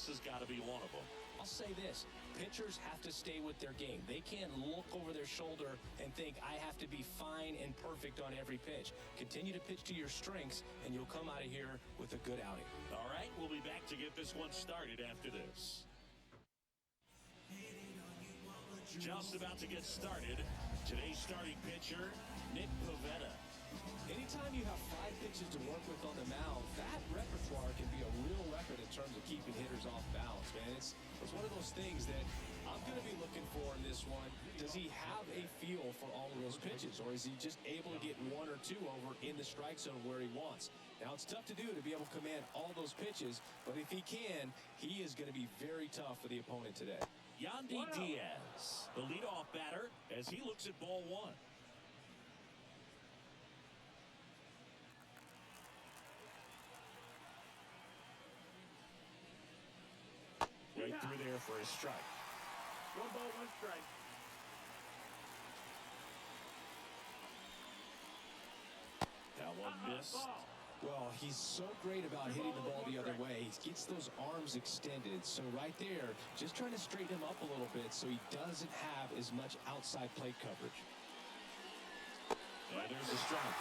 this has got to be one of them. I'll say this, pitchers have to stay with their game. They can't look over their shoulder and think, I have to be fine and perfect on every pitch. Continue to pitch to your strengths, and you'll come out of here with a good outing. All right, we'll be back to get this one started after this. Just about to get started. Today's starting pitcher, Nick Pivetta. Anytime you have 5 pitches to work with on the mound, that repertoire can be a real record in terms of keeping hitters off balance, man. It's one of those things that I'm going to be looking for in this one. Does he have a feel for all of those pitches, or is he just able to get 1 or 2 over in the strike zone where he wants? Now, it's tough to do to be able to command all those pitches, but if he can, he is going to be very tough for the opponent today. Yandy Diaz, the leadoff batter, as he looks at ball 1. Right through there for a strike. 1 ball, 1 strike. That one missed. Well, he's so great about hitting the ball the other way. He gets those arms extended. So right there, just trying to straighten him up a little bit so he doesn't have as much outside plate coverage. And there's a strike.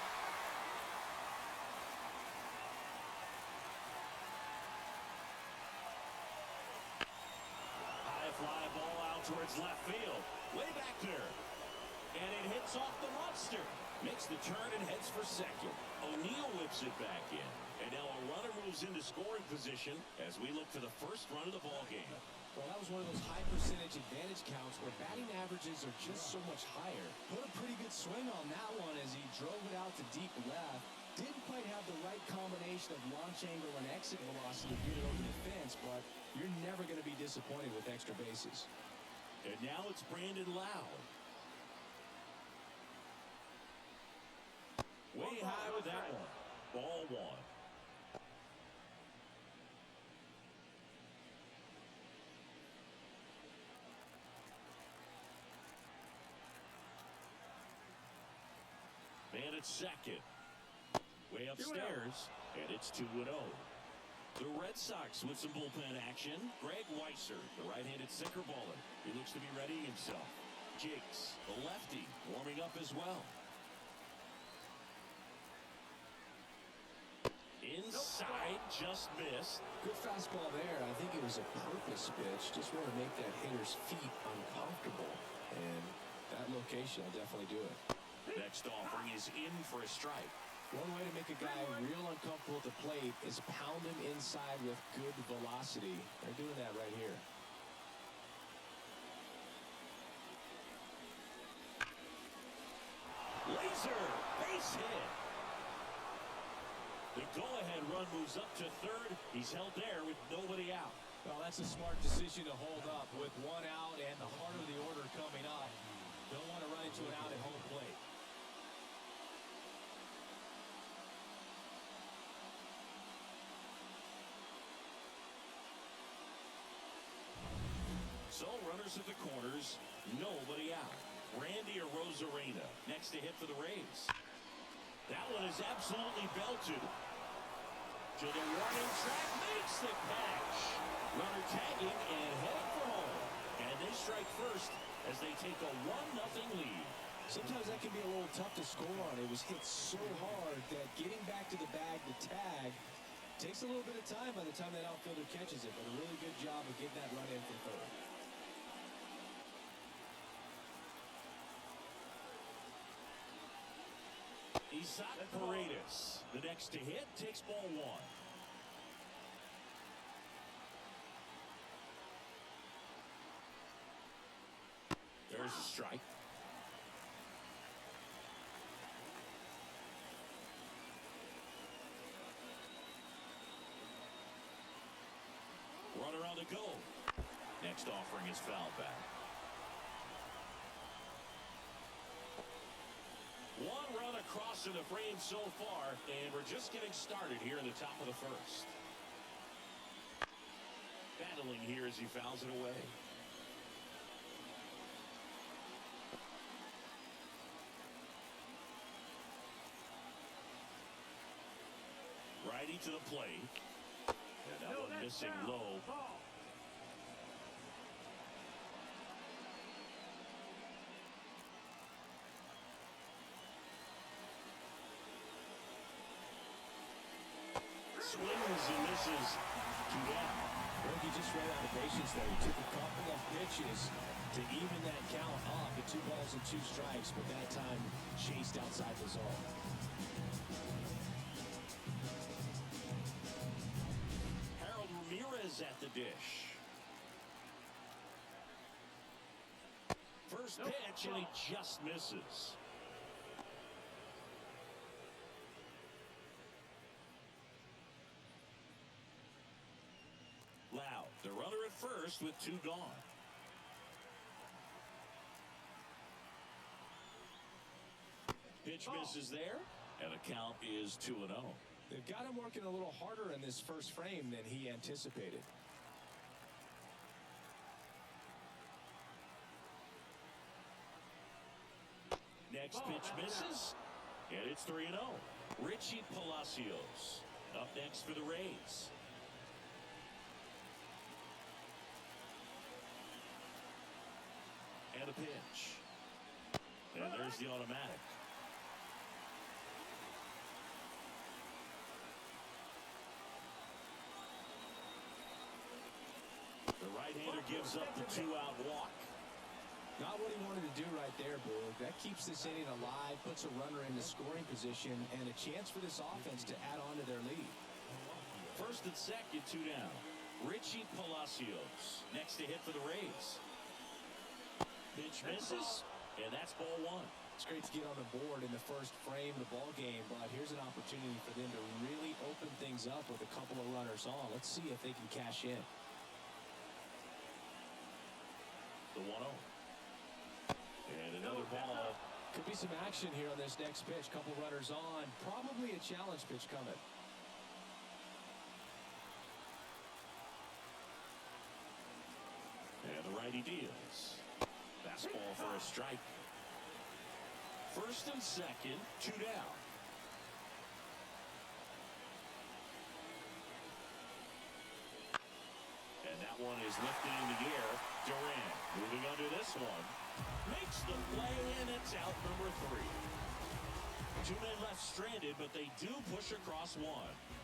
High fly ball out towards left field. Way back there. And it hits off the monster. Makes the turn and heads for second. O'Neill whips it back in. And now a runner moves into scoring position as we look for the first run of the ball game. Well, that was one of those high percentage advantage counts where batting averages are just so much higher. Put a pretty good swing on that one as he drove it out to deep left. Didn't quite have the right combination of launch angle and exit velocity to get it over the fence, but you're never going to be disappointed with extra bases. And now it's Brandon Loud. Way high with that one. Ball 1. Man at second. Way upstairs, and it's 2-0. The Red Sox with some bullpen action. Greg Weisser, the right-handed sinker baller. He looks to be readying himself. Jakes, the lefty, warming up as well. Inside, just missed. Good fastball there. I think it was a purpose pitch. Just want to make that hitter's feet uncomfortable. And that location will definitely do it. Next offering is in for a strike. One way to make a guy real uncomfortable at the plate is pound him inside with good velocity. They're doing that right here. Laser, base hit. The go-ahead run moves up to third. He's held there with nobody out. Well, that's a smart decision to hold up with 1 out and the heart of the order coming up. Don't want to run into an out at home plate. So runners at the corners, nobody out. Randy Arozarena next to hit for the Rays. That one is absolutely belted. To the warning track, makes the catch. Runner tagging and heading for home. And they strike first as they take a 1-0 lead. Sometimes that can be a little tough to score on. It was hit so hard that getting back to the bag to tag takes a little bit of time by the time that outfielder catches it. But a really good job of getting that run in from third. Isaac Paredes, the next to hit, takes ball 1. There's a strike. Runner on the go. Next offering is foul back. One run across in the frame so far, and we're just getting started here in the top of the first. Battling here as he fouls it away. Righty to the plate. And that one missing low. swings and misses. 2 down. Well, he just ran out of patience there. He took a couple of pitches to even that count up at 2 balls and 2 strikes, but that time chased outside the zone. Harold Ramirez at the dish. First pitch, and he just misses. Loud, the runner at first with 2 gone. Pitch misses there, and the count is 2-0. They've got him working a little harder in this first frame than he anticipated. Next pitch misses, and it's 3-0. Richie Palacios up next for the Rays. And a pitch. And there's the automatic. The right-hander gives up the 2-out walk. Not what he wanted to do right there, Boog. That keeps this inning alive, puts a runner in the scoring position, and a chance for this offense to add on to their lead. First and second, 2 down. Richie Palacios next to hit for the Rays. Pitch misses, and that's ball 1. It's great to get on the board in the first frame of the ball game, but here's an opportunity for them to really open things up with a couple of runners on. Let's see if they can cash in. The 1-0. And another ball. Could be some action here on this next pitch. Couple runners on. Probably a challenge pitch coming. And the righty deals. Fastball for a strike. First and second, 2 down. And that one is lifted in the air. Duran moving under this one. Makes the play, and it's out number 3. 2 men left stranded, but they do push across 1.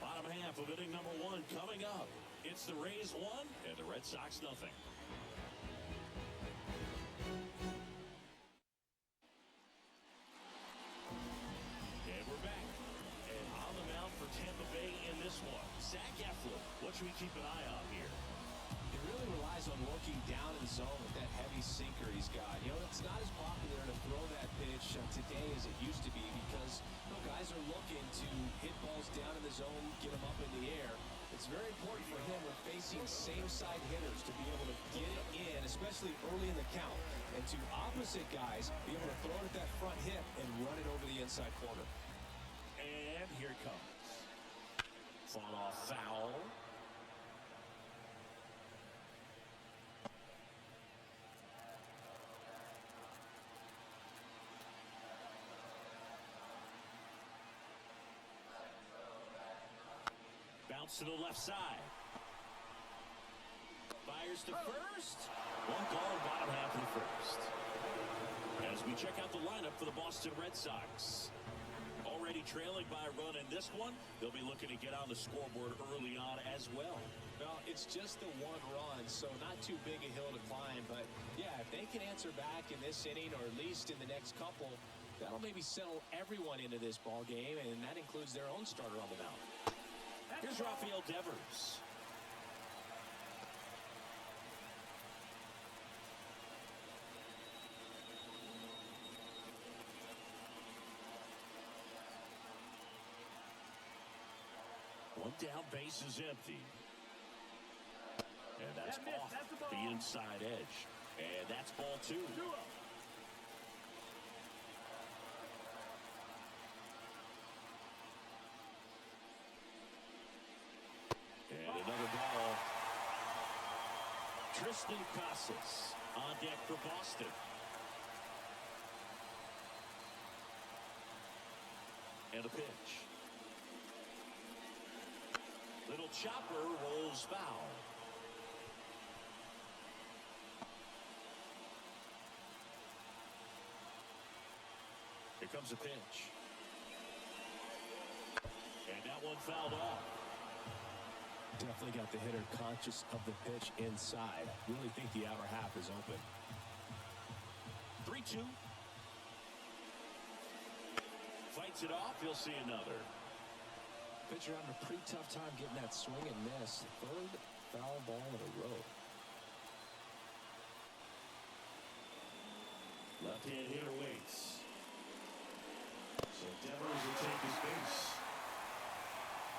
Bottom half of inning number 1 coming up. It's the Rays 1 and the Red Sox nothing. And we're back. And on the mound for Tampa Bay in this one, Zach Eflin. What should we keep an eye on here? He really relies on working down in the zone with that heavy sinker he's got. You know, it's not as popular to throw that pitch today as it used to be because guys are looking to hit balls down in the zone, get them up in the air. It's very important for him when facing same-side hitters to be able to get it in, especially early in the count, and to opposite guys be able to throw it at that front hip and run it over the inside corner. And here it comes. Fought off foul. Bounce to the left side. Fires to first. 1 gone, bottom half of the first. As we check out the lineup for the Boston Red Sox. Already trailing by a run in this one. They'll be looking to get on the scoreboard early on as well. Well, it's just the 1 run, so not too big a hill to climb. But, yeah, if they can answer back in this inning or at least in the next couple, that'll maybe settle everyone into this ball game, and that includes their own starter on the mound. Here's Rafael Devers. One down, base is empty. And that's off the inside edge. And that's ball 2. And another ball. Tristan Casas on deck for Boston. And a pitch. Little chopper rolls foul. Here comes a pitch. And that one fouled off. Definitely got the hitter conscious of the pitch inside. Really think the outer half is open. 3-2. Fights it off. He'll see another. Pitcher having a pretty tough time getting that swing and miss. Third foul ball in a row. Left-hand hitter waits. So Devers will take his base.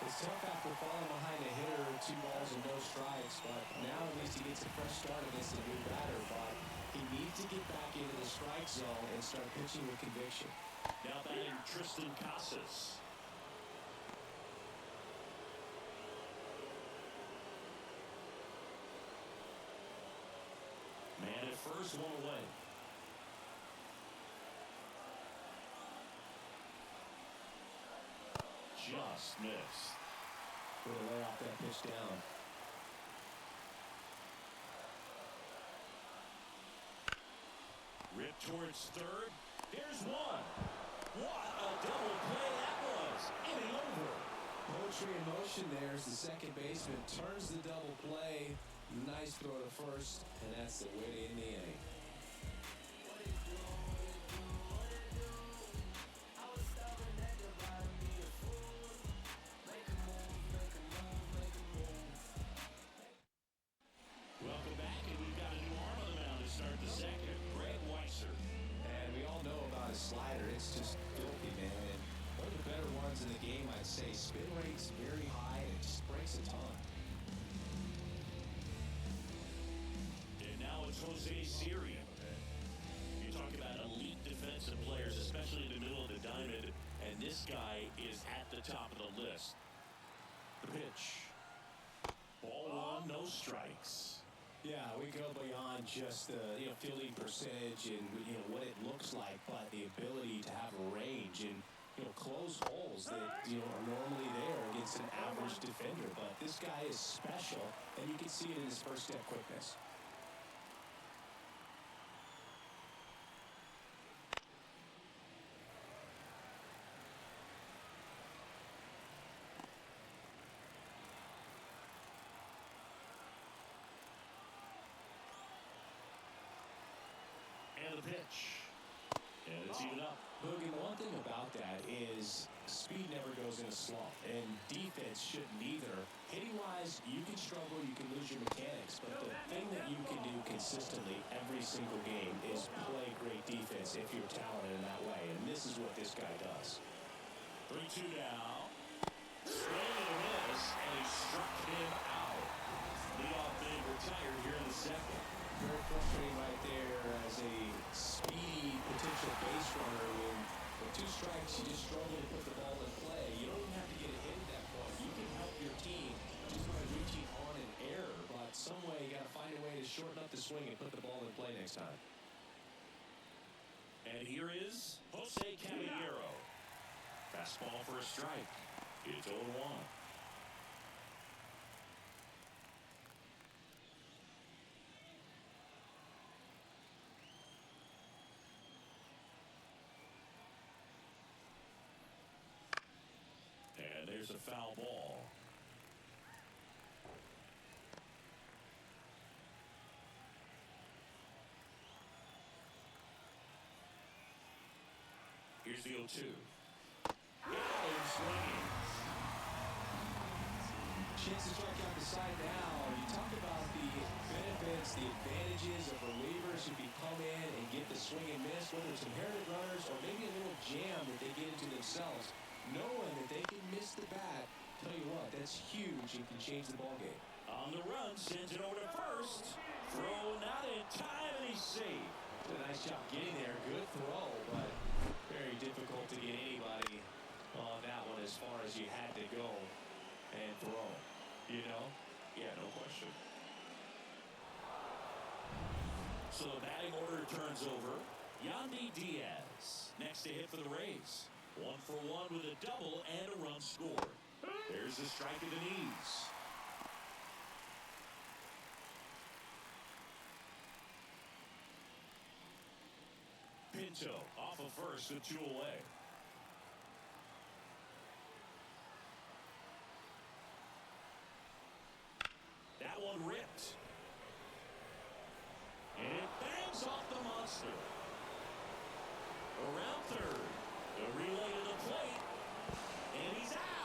It's tough after falling behind a hitter, 2 balls and no strikes, but now at least he gets a fresh start against a new batter. But he needs to get back into the strike zone and start pitching with conviction. Now batting Tristan Casas. Man at first, one away. Just missed. We'll lay off that pitch down. Ripped towards third. Here's one. What a double play that was. Inning over. Poetry in motion there as the second baseman turns the double play. Nice throw to first, and that's the way to end the inning. Welcome back, and we've got a new arm on the mound to start the second. Greg Weiser. And we all know about his slider. It's just filthy, man. And one of the better ones in the game, I'd say. Spin rate's very high, and it just breaks a ton. And now it's Jose Siri. You talk about elite defensive players, especially in the middle of the diamond, and this guy is at the top of the list. The pitch. Ball 1, no strikes. Yeah, we go beyond just fielding percentage and what it looks like, but the ability to have range and close holes that are normally there against an average defender. But this guy is special, and you can see it in his first step quickness. And the pitch. And it's even up. Boogie, one thing about that is speed never goes in a slump, and defense shouldn't either. Hitting-wise, you can struggle, you can lose your mechanics, but the thing that you can do consistently every single game is play great defense if you're talented in that way, and this is what this guy does. 3-2 now. Swing and a miss, and he struck him out. Leadoff being retired here in the second. Very frustrating right there as a speedy potential base runner. With 2 strikes, you just struggle to put the ball in play. You don't even have to get a hit at that point. You can help your team just by reaching on an error, but some way you got to find a way to shorten up the swing and put the ball in play next time. And here is Jose Caballero. Fastball for a strike. It's 0-1. And there's a foul ball. Here's the 0-2. Yeah, swinging. Chance to strike out the side now. You talk about the benefits, the advantages of relievers who can come in and get the swing and miss, whether it's inherited runners or maybe a little jam that they get into themselves. Knowing that they can miss the bat, tell you what, that's huge and can change the ballgame. On the run, sends it over to first. Throw not in time, and he's safe. Did a nice job getting there. Good throw, but very difficult to get anybody on that one as far as you had to go and throw. Yeah, no question. So the batting order turns over. Yandy Diaz next to hit for the Rays. 1 for 1 with a double and a run scored. There's the strike of the knees. Pinto off of first with 2 away. one ripped. And it bangs off the monster. Around third. The relay to the plate. And he's out.